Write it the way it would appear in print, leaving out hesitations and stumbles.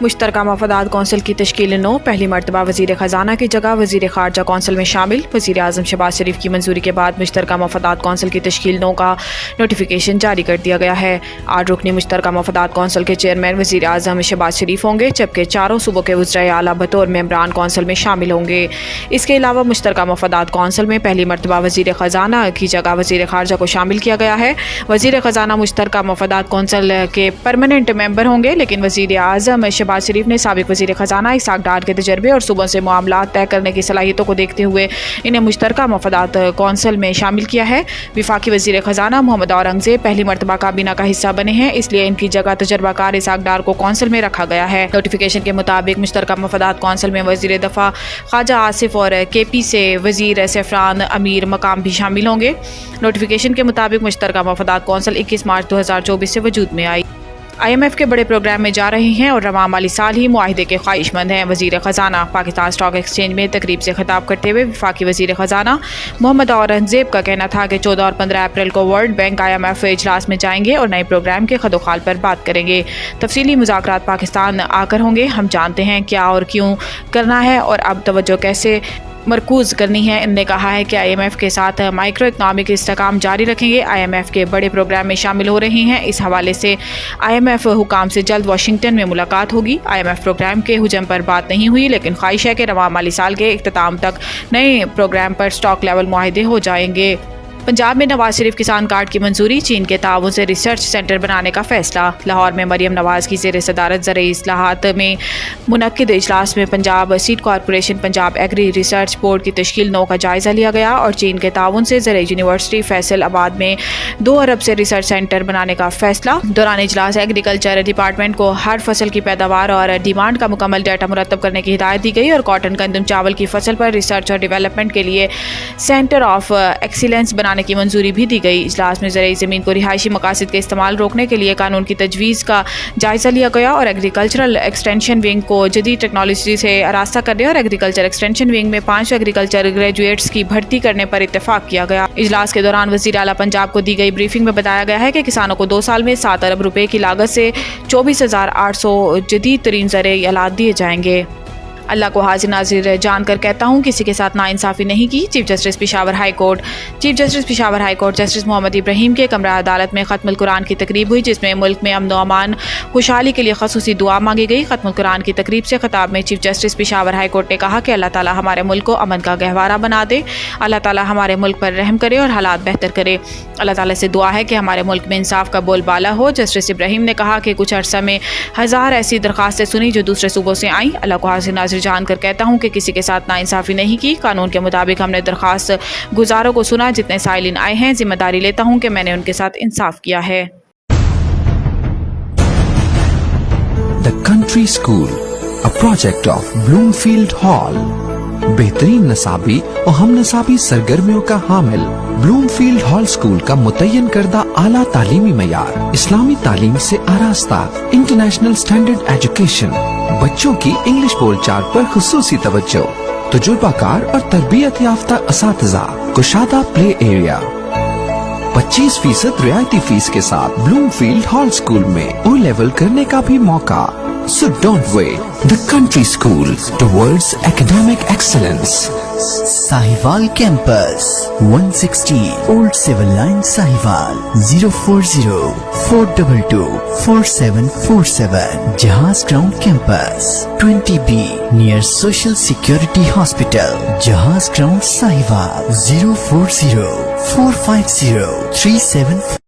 मुश्तरका मफादात council की तश्कील 9, पहली मरतबा वज़ीर ख़जाना की जगह वज़ीर ख़ारजा कौंसिल में शामिल। वज़ीर आज़म शहबाज शरीफ की मंजूरी के बाद मुश्तरका मफादात कौंसिल की तश्कील 9 का नोटिफिकेशन जारी कर दिया गया है। 8 रुकनी मुश्तरका मफादात कौंसिल के चेयरमैन वज़ीर आज़म शहबाज शरीफ होंगे, जबकि चारों सूबों के वज़राए आला बतौर मेंबरान कौंसिल में शामिल होंगे। इसके अलावा मुश्तरका मफादात कौंसिल में पहली मरतबा वज़ीर ख़जाना की जगह वज़ीर ख़ारजा को शामिल किया गया है। वज़ीर ख़जाना मुश्तरका मफादात कौंसिल के परमानेंट मेंबर होंगे, लेकिन वज़ीर आज़म शहबाज शरीफ ने साबिक वज़ीर ख़जाना इसहाक़ डार के तजर्बे और सूबों से मामलात तय करने की सलाहियतों को देखते हुए इन्हें मुश्तरका मफादात कौंसिल में शामिल किया है। वफाकी वज़ीर ख़जाना मोहम्मद औरंगज़ेब पहली मरतबा काबीना का हिस्सा बने हैं, इसलिए इनकी जगह तजर्बाकार इसहाक़ डार को कौंसिल में रखा गया है। नोटिफिकेशन के मुताबिक मुश्तरका मफादात कौंसिल में वज़ीर दफ़ा ख्वाजा आसिफ और KP से वज़ीर सफ़रान अमीर मकाम भी शामिल होंगे। नोटिफिकेशन के मुताबिक मुश्तरका मफादात कौंसिल 21 मार्च 2024 से वजूद में आई। IMF के बड़े प्रोग्राम में जा रहे हैं और रवां माली साल ही मुआहिदे के ख्वाहिशमंद हैं। वज़ीर ख़जाना पाकिस्तान स्टॉक एक्सचेंज में तकरीब से खिताब करते हुए वफाकी वज़ीर ख़जाना मोहम्मद औरंगज़ेब का कहना था कि 14 और 15 अप्रैल को वर्ल्ड बैंक IMF इजलास में जाएंगे और नए प्रोग्राम के खदोखाल पर बात करेंगे। तफसीली मुज़ाकरात पाकिस्तान आकर होंगे। हम जानते हैं क्या और क्यों करना है और अब तवज्जो कैसे मरकूज़ करनी है। इन्होंने कहा है कि IMF के साथ माइक्रो इकनॉमिक इस्तेहकाम जारी रखेंगे। IMF के बड़े प्रोग्राम में शामिल हो रही हैं। इस हवाले से IMF हुकाम से जल्द वाशिंगटन में मुलाकात होगी। IMF प्रोग्राम के हुजम पर बात नहीं हुई, लेकिन ख्वाहिश है कि रवां माली साल के इख्तिताम तक नए प्रोग्राम पर स्टॉक लेवल मुआहिदे हो जाएंगे। पंजाब में नवाज शरीफ किसान कार्ड की मंजूरी, चीन के ताउन से रिसर्च सेंटर बनाने का फैसला। लाहौर में मरियम नवाज की ज़ेर सदारत ज़रई इस्लाहात में मुनक्किद इजलास में Punjab seed corporation Punjab agri research board की तश्कील 9 का जायज़ा लिया गया और चीन के ताउन से ज़रई यूनिवर्सिटी फैसल आबाद में 2 अरब से रिसर्च सेंटर बनाने का फैसला। दौरान इजलास एग्रीकल्चर डिपार्टमेंट को हर फसल की पैदावार और डिमांड का मुकम्मल डाटा मुरतब करने की हिदायत दी गई और कॉटन गंदम चावल की फसल पर रिसर्च और डेवलपमेंट के लिए सेंटर ऑफ एक्सीलेंस बनाने की मंजूरी भी दी गई। इजलास में ज़रई ज़मीन को रिहायशी मकासद के इस्तेमाल रोकने के लिए कानून की तजवीज़ का जायज़ा लिया गया और एग्रीकल्चरल एक्सटेंशन विंग को जदीद टेक्नोलॉजी से आरास्ता करने और एग्रीकल्चर एक्सटेंशन विंग में 5 एग्रीकल्चर ग्रेजुएट्स की भर्ती करने पर इत्तेफाक किया गया। इजलास के दौरान वज़ीर आला पंजाब को दी गई ब्रीफिंग में बताया गया है कि किसानों को 2 साल में 7 अरब रुपए की लागत से 24,800 जदीद तरीन ज़रई आलात दिए जाएंगे। अल्लाह को हाजिर नाजिर जानकर कहता हूँ, किसी के साथ नाइंसाफ़ी नहीं की। Chief justice Peshawar high court. Chief justice Peshawar high court justice Mohammad Ibrahim के कमरा अदालत में ख़त्मुल कुरान की तकरीब हुई, जिसमें मुल्क में अमन व अमान खुशहाली के लिए ख़ुसूसी दुआ मांगी गई। ख़त्मुल कुरान की तकरीब से खिताब में chief justice Peshawar high court ने कहा कि अल्लाह ताला हमारे मुल्क को अमन का गहवारा बना दे। अल्लाह ताला हमारे मुल्क पर रहम करे और हालात बेहतर करे। अल्लाह ताला से दुआ है कि हमारे मुल्क में इंसाफ का बोलबाला हो। जस्टिस इब्राहिम ने कहा कि कुछ अरसा में 1000 ऐसी दरख्वास्तें सुनी जो दूसरे सूबों से आईं। अल्लाह को हाजिर नाजिर जानकर कहता हूँ कि किसी के साथ नाइंसाफ़ी नहीं की। कानून के मुताबिक हमने दरख्वास्त गुजारों को सुना। जितने साइलिन आए हैं, जिम्मेदारी लेता हूँ कि मैंने उनके साथ इंसाफ किया है। The Country School, a project of Bloomfield Hall, बेहतरीन नसाबी और हम नसाबी सरगर्मियों का हामिल ब्लूमफील्ड हॉल स्कूल का मुतय्यन करदा आला तालीमी मयार, इस्लामी तालीम से आरास्ता, इंटरनेशनल स्टैंडर्ड एजुकेशन, बच्चों की इंग्लिश बोलचाल पर खुसूसी तवज्जो, तजुर्बाकार और तरबियत याफ्ता असातिज़ा, कुशादा प्ले एरिया, 25% रियायती फीस के साथ ब्लूमफील्ड हॉल स्कूल में O लेवल करने का भी मौका। So don't wait. The Country School towards academic excellence. Sahiwal Campus, 160 Old Civil Line, Sahiwal, 040-422-4747. Jahaz Ground Campus, 20B near Social Security Hospital, Jahaz Ground, Sahiwal, 040-450-37